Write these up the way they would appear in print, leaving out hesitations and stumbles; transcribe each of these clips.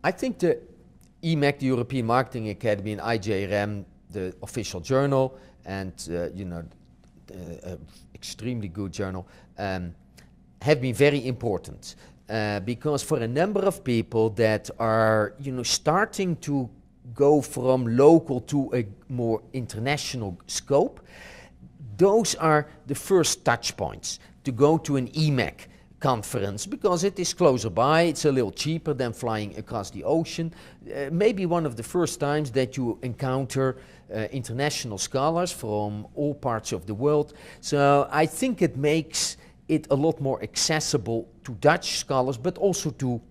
I think the EMAC, the European Marketing Academy, and IJRM, the official journal, and extremely good journal, have been very important because for a number of people that are starting to go from local to a more international scope, those are the first touch points to go to an EMAC conference because it is closer by, it's a little cheaper than flying across the ocean. Maybe one of the first times that you encounter international scholars from all parts of the world. So I think it makes it a lot more accessible to Dutch scholars, but also to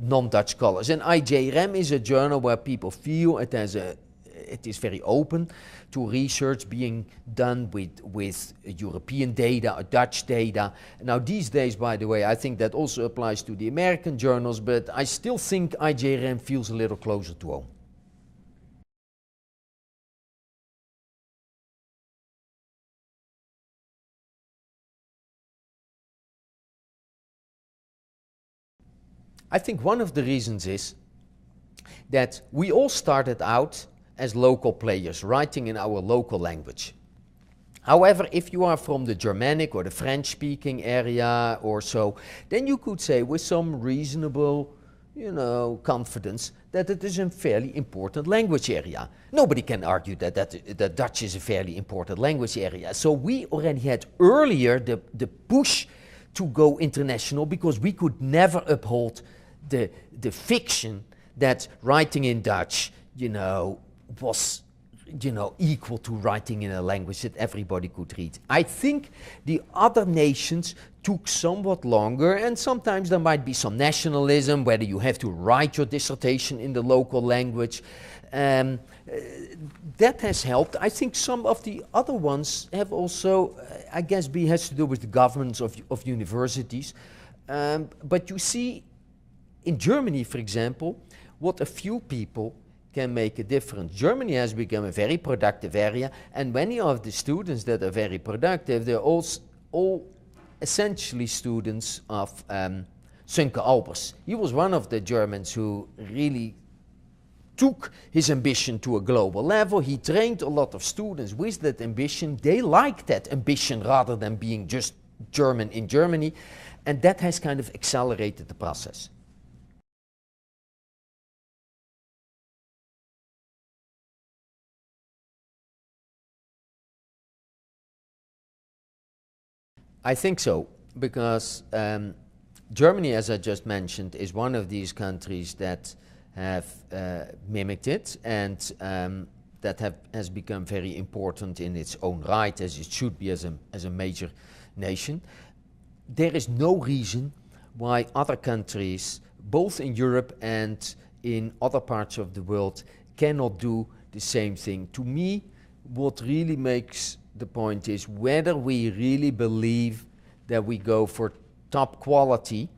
non-Dutch scholars. And IJRM is a journal where people feel it is very open to research being done with European data or Dutch data. Now these days, by the way, I think that also applies to the American journals, but I still think IJRM feels a little closer to home. I think one of the reasons is that we all started out as local players, writing in our local language. However, if you are from the Germanic or the French-speaking area or so, then you could say with some reasonable, confidence that it is a fairly important language area. Nobody can argue that Dutch is a fairly important language area. So we already had earlier the push to go international because we could never uphold the fiction that writing in Dutch, was, equal to writing in a language that everybody could read. I think the other nations took somewhat longer, and sometimes there might be some nationalism, whether you have to write your dissertation in the local language. That has helped. I think some of the other ones have also, I guess, has to do with the governments of universities. But you see, in Germany, for example, what a few people can make a difference. Germany has become a very productive area, and many of the students that are very productive, they're all essentially students of Sönke Albers. He was one of the Germans who really took his ambition to a global level. He trained a lot of students with that ambition. They liked that ambition rather than being just German in Germany, and that has kind of accelerated the process. I think so, because Germany, as I just mentioned, is one of these countries that have mimicked it, and that has become very important in its own right, as it should be as a major nation. There is no reason why other countries, both in Europe and in other parts of the world, cannot do the same thing. To me, what really makes the point is whether we really believe that we go for top quality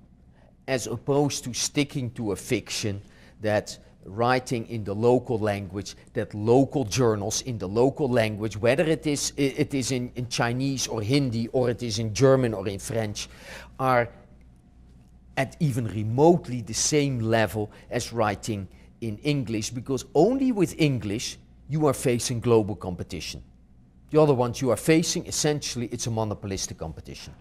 as opposed to sticking to a fiction that writing in the local language, that local journals in the local language, whether it is in Chinese or Hindi or it is in German or in French, are at even remotely the same level as writing in English, because only with English you are facing global competition. The other ones you are facing, essentially, it's a monopolistic competition.